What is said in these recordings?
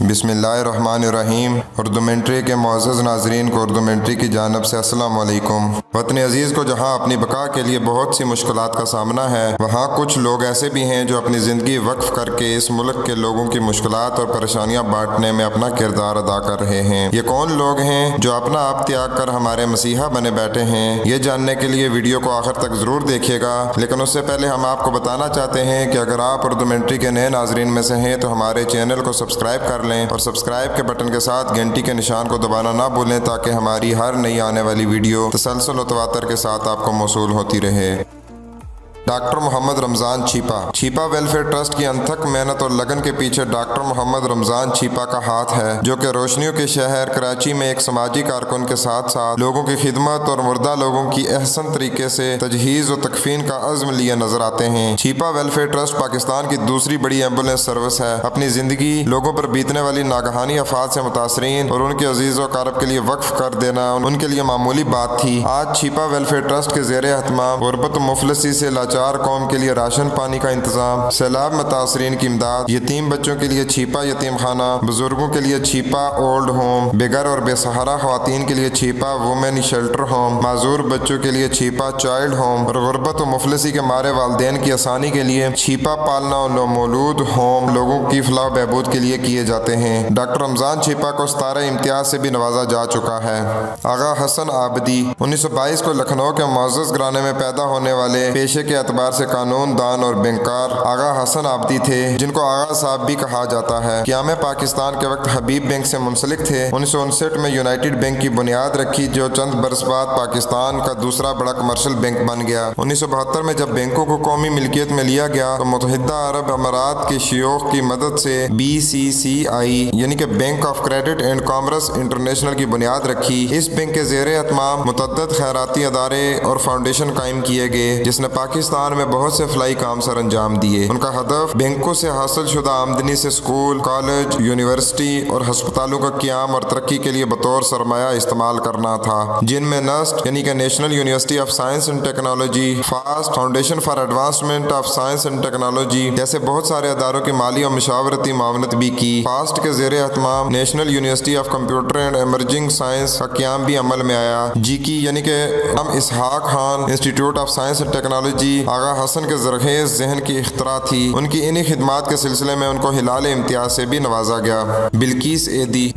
बिस्मिल्लाहिर्रहमानिर्रहीम। उर्दू मिलिट्री के मुअज़्ज़ज़ नाज़रीन को उर्दू मिलिट्री की जानिब से अस्सलाम वालेकुम। वतन अज़ीज़ को जहाँ अपनी बका के लिए बहुत सी मुश्किलात का सामना है, वहाँ कुछ लोग ऐसे भी हैं जो अपनी ज़िंदगी वक्फ़ करके इस मुल्क के लोगों की मुश्किलात और परेशानियाँ बांटने में अपना किरदार अदा कर रहे हैं। ये कौन लोग हैं जो अपना आप त्याग कर हमारे मसीहा बने बैठे हैं? ये जानने के लिए वीडियो को आखिर तक ज़रूर देखिएगा। लेकिन उससे पहले हम आपको बताना चाहते हैं कि अगर आप उर्दू मिलिट्री के नए नाज़रीन में से हैं तो हमारे चैनल को सब्सक्राइब कर लें और सब्सक्राइब के बटन के साथ घंटी के निशान को दबाना ना भूलें, ताकि हमारी हर नई आने वाली वीडियो तसलसल और तवातर के साथ आपको मौसूल होती रहे। Doctor Mohammad Ramzan Chhipa Welfare Trust की अनथक मेहनत और लगन के पीछे डॉक्टर मोहम्मद रमज़ान छीपा का हाथ है, जो कि रोशनियों के शहर कराची में एक समाजी कारकुन के साथ साथ लोगों की खिदमत और मुर्दा लोगों की एहसन तरीके से तजहीज़ और तकफीन का अज़्म लिए नजर आते हैं। छीपा वेलफेयर ट्रस्ट पाकिस्तान की दूसरी बड़ी एम्बुलेंस सर्विस है। अपनी ज़िंदगी लोगों पर बीतने वाली नागहानी आफात से मुतासरीन और उनके अजीज़ व कारब के लिए वक्फ कर देना उनके लिए मामूली बात थी। आज छीपा वेलफेयर ट्रस्ट के ज़ेरे एहतमाम गुरबत मुफलसी से लाचार कौम के लिए राशन पानी का इंतजाम, सैलाब मुतासरीन की इमदाद, यतीम बच्चों के लिए छीपा यतीम खाना, बुजुर्गों के लिए छीपा ओल्ड होम, बेघर और बेसहारा खवातीन के लिए छीपा वुमेन शेल्टर होम, माजूर बच्चों के लिए छीपा चाइल्ड होम और गुरबत और मुफलसी के मारे वालदेन की आसानी के लिए छीपा पालना और नौमौलूद होम लोगों की फलाह बहबूद के लिए किए जाते हैं। डॉक्टर रमज़ान छीपा को सितारा इम्तियाज से भी नवाजा जा चुका है। आगा हसन आबदी 1922 को लखनऊ के मुअज़्ज़ज़ घराने में पैदा होने वाले पेशे के एतबार से कानून दान और बैंकार आगा हसन आबदी थे, जिनको आगा साहब भी कहा जाता है। क़याम पाकिस्तान के वक्त हबीब बैंक से मुंसलिक थे। 1959 में यूनाइटेड बैंक की बुनियाद रखी, जो चंद बरस बाद पाकिस्तान का दूसरा बड़ा कमर्शियल बैंक बन गया। 1972 में जब बैंकों को कौमी मिल्कियत में लिया गया तो मुत्तहिदा अरब अमारात के शयूख की मदद से BCCI यानी कि bank of credit and commerce international की बुनियाद रखी। इस बैंक के ज़ेरे एहतमाम मुतअद्दिद खैराती अदारे और फाउंडेशन कायम किए गए, जिसने पाकिस्तान में बहुत से फलाई काम सर अंजाम दिए। उनका हदफ बैंकों से हासिल शुदा आमदनी से स्कूल, कॉलेज, यूनिवर्सिटी और हस्पतालों का क़याम और तरक्की के लिए बतौर सरमाया इस्तेमाल करना था, जिनमें नस्ट यानी कि national university of science and technology, fast foundation for advancement of science and technology जैसे बहुत सारे अदारों की माली और मशावरती मावनत भी की। फास्ट के ज़ेरे एहतमाम national university of computer and emerging science का क़याम भी अमल में आया। जीकी यानी कि Ishaq Khan institute of science and technology Agha Hasan के ज़रखेज़ जहन की इख्तरा थी। उनकी इन्हीं खिदमात के सिलसिले में उनको हिलाल इम्तियाज से भी नवाजा गया।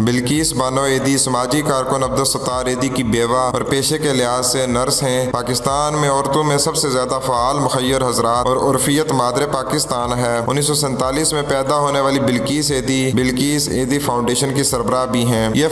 बिल्किस बानो एदी समाजी कारकुन अब्दुलसत्तार एदी की बेवा और पेशे के लिहाज से नर्स हैं। पाकिस्तान में औरतों में सबसे ज़्यादा फ़ाल मुखय्यर हजरात और उर्फियत मादरे पाकिस्तान है। 1947 में पैदा होने वाली बिल्किस एदी फाउंडेशन की सरबराह भी हैं। ये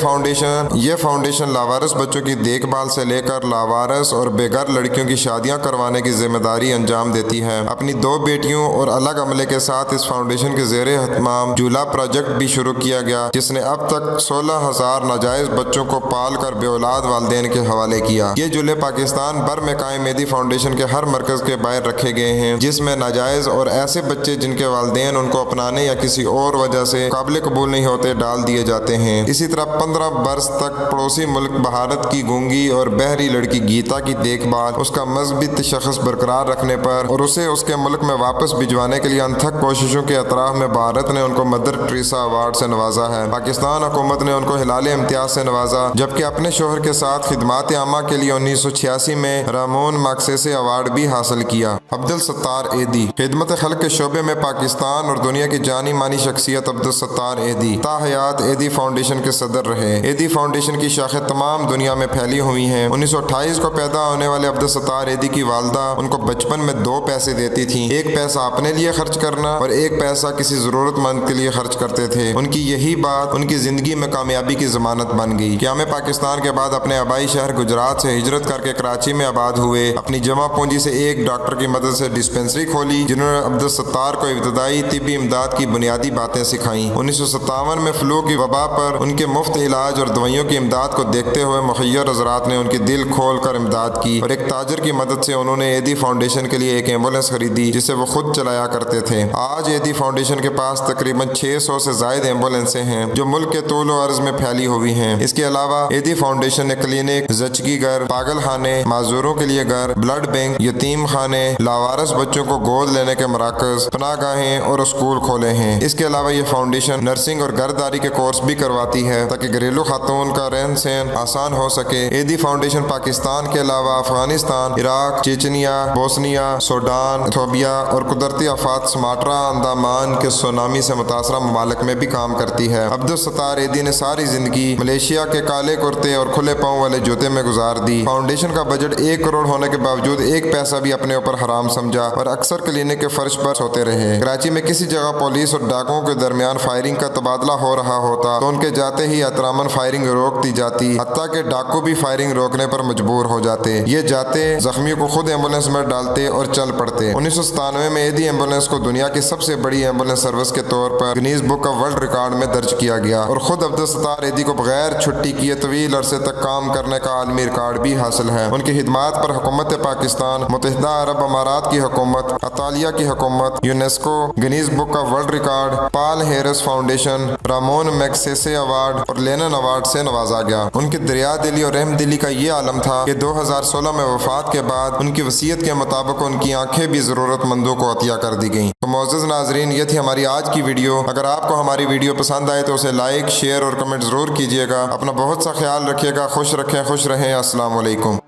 फाउंडेशन लावारिस बच्चों की देखभाल से लेकर लावारिस और बेघर लड़कियों की शादियाँ करवाने की जिम्मेदारी अंजाम देती है। अपनी 2 बेटियों और अलग अमले के साथ इस फाउंडेशन के ज़ेरे एहतमाम जूला प्रोजेक्ट भी शुरू किया गया, जिसने अब तक 16,000 नाजायज बच्चों को पाल कर बेऔलाद वालदेन के हवाले किया। ये जूले पाकिस्तान भर में कायम एदी फाउंडेशन के हर मरकज के बाहर रखे गए हैं, जिसमें नाजायज और ऐसे बच्चे जिनके वालदेन उनको अपनाने या किसी और वजह से काबिल कबूल नहीं होते डाल दिए जाते हैं। इसी तरह 15 बरस तक पड़ोसी मुल्क भारत की गूंगी और बहरी लड़की गीता की देखभाल, उसका मजहबी तशख़्ख़ुस बरकरार रखने पर और उसे उसके मुल्क में वापस भिजवाने के लिए अनथक कोशिशों के अतराफ में भारत ने उनको मदर टेरेसा अवार्ड से नवाजा है। पाकिस्तान हुकूमत ने उनको हिलाल इम्तियाज से नवाजा, जबकि अपने शोहर के साथ खिदमात आमा के लिए 1986 में रामोन मैग्सेसे अवार्ड भी हासिल किया। अब्दुलसत्तार एदी खिदमत खल्क के शोबे में पाकिस्तान और दुनिया की जानी मानी शख्सियत अब्दुलसत्तार एदी ताहयात एदी फाउंडेशन के सदर रहे। एदी फाउंडेशन की शाखें तमाम दुनिया में फैली हुई हैं। 1928 को पैदा होने वाले अब्दुलसत्तार एदी की वालदा उनको बचपन में 2 पैसे देती थी, एक पैसा अपने लिए खर्च करना और एक पैसा किसी जरूरतमंद के लिए खर्च करते थे। उनकी यही बात उनकी जिंदगी में कामयाबी की जमानत बन गई। क़याम पाकिस्तान के बाद अपने आबाई शहर गुजरात से हिजरत करके कराची में आबाद हुए। अपनी जमा पूंजी से एक डॉक्टर की मदद से डिस्पेंसरी खोली, जिन्होंने अब्दुलसत्तार को इब्तदाई तिब्बी इमदाद की बुनियादी बातें सिखाई। 1957 में फ्लू की वबा पर उनके मुफ्त इलाज और दवाइयों की इमदाद को देखते हुए मुखय्यर हजरात ने उनकी दिल खोल कर इमदाद की और एक ताजर की मदद से उन्होंने एदी फाउंडेशन کے لیے ایک ایمبولینس خریدی جسے وہ خود چلایا کرتے تھے۔ آج ایدی فاؤنڈیشن کے پاس تقریباً 600 سے زائد ایمبولینسیں ہیں جو ملک کے طول و عرض میں پھیلی ہوئی ہیں۔ اس کے علاوہ ایدی فاؤنڈیشن نے کلینک، زچگی گھر، پاگل خانے، معذوروں کے لیے گھر، بلڈ بینک، یتیم خانے، لاوارث بچوں کو گود لینے کے مراکز، پناہ گاہیں اور اسکول کھولے ہیں۔ اس کے علاوہ یہ فاؤنڈیشن نرسنگ اور گھرداری کے کورس بھی کرواتی ہے تاکہ گھریلو خاتون کا رہن سہن آسان ہو سکے۔ ایدی فاؤنڈیشن پاکستان کے علاوہ Afghanistan, Iraq, Chechnya, Bosnia, Sudan, Ethiopia اور قدرتی آفات سماٹرا انڈامان کے سونامی سے متاثرہ ممالک میں بھی کام کرتی ہے۔ عبدالستار ایدی نے ساری زندگی ملیشیا کے کالے کرتے اور کھلے پاؤں والے جوتے میں گزار دی۔ فاؤنڈیشن کا بجٹ 1 کروڑ ہونے کے باوجود ایک پیسہ بھی اپنے اوپر حرام سمجھا اور اکثر کلینک کے فرش پر سوتے رہے۔ کراچی میں کسی جگہ پولیس اور ڈاکوؤں کے درمیان فائرنگ کا تبادلہ ہو رہا ہوتا تو ان کے جاتے ہی احتراماً فائرنگ روک دی جاتی، حتیٰ کہ ڈاکو بھی فائرنگ روکنے پر مجبور ہو جاتے۔ یہ جاتے زخمیوں کو خود ایمبولینس میں ڈالتے اور چل پڑتے۔ 1997 میں ایدی ایمبولینس کو دنیا کی سب سے بڑی ایمبولینس سروس کے طور پر Guinness book of world record میں درج کیا گیا اور خود عبدالستار ایدی کو بغیر چھٹی کیے طویل عرصے تک کام کرنے کا عالمی ریکارڈ بھی حاصل ہے۔ ان کی خدمات پر حکومت پاکستان، متحدہ عرب امارات کی حکومت، اطالیہ کی حکومت، UNESCO, Guinness book of world Record, Paul Harris Foundation, Ramon Magsaysay Award اور لینن ایوارڈ سے نوازا گیا۔ ان کی دریا دلی اور رحم دلی کا یہ عالم تھا کہ 2016 میں وفات کے بعد ان کی وصیت کے مطابق ان کی آنکھیں بھی ضرورت مندوں کو عطیہ کر دی گئیں۔ تو معزز ناظرین، یہ تھی ہماری آج کی ویڈیو۔ اگر آپ کو ہماری ویڈیو پسند آئے تو اسے لائک، شیئر اور کمنٹ ضرور کیجیے گا۔ اپنا بہت سا خیال رکھیے گا۔ خوش رکھیں، خوش رہیں۔ السلام علیکم۔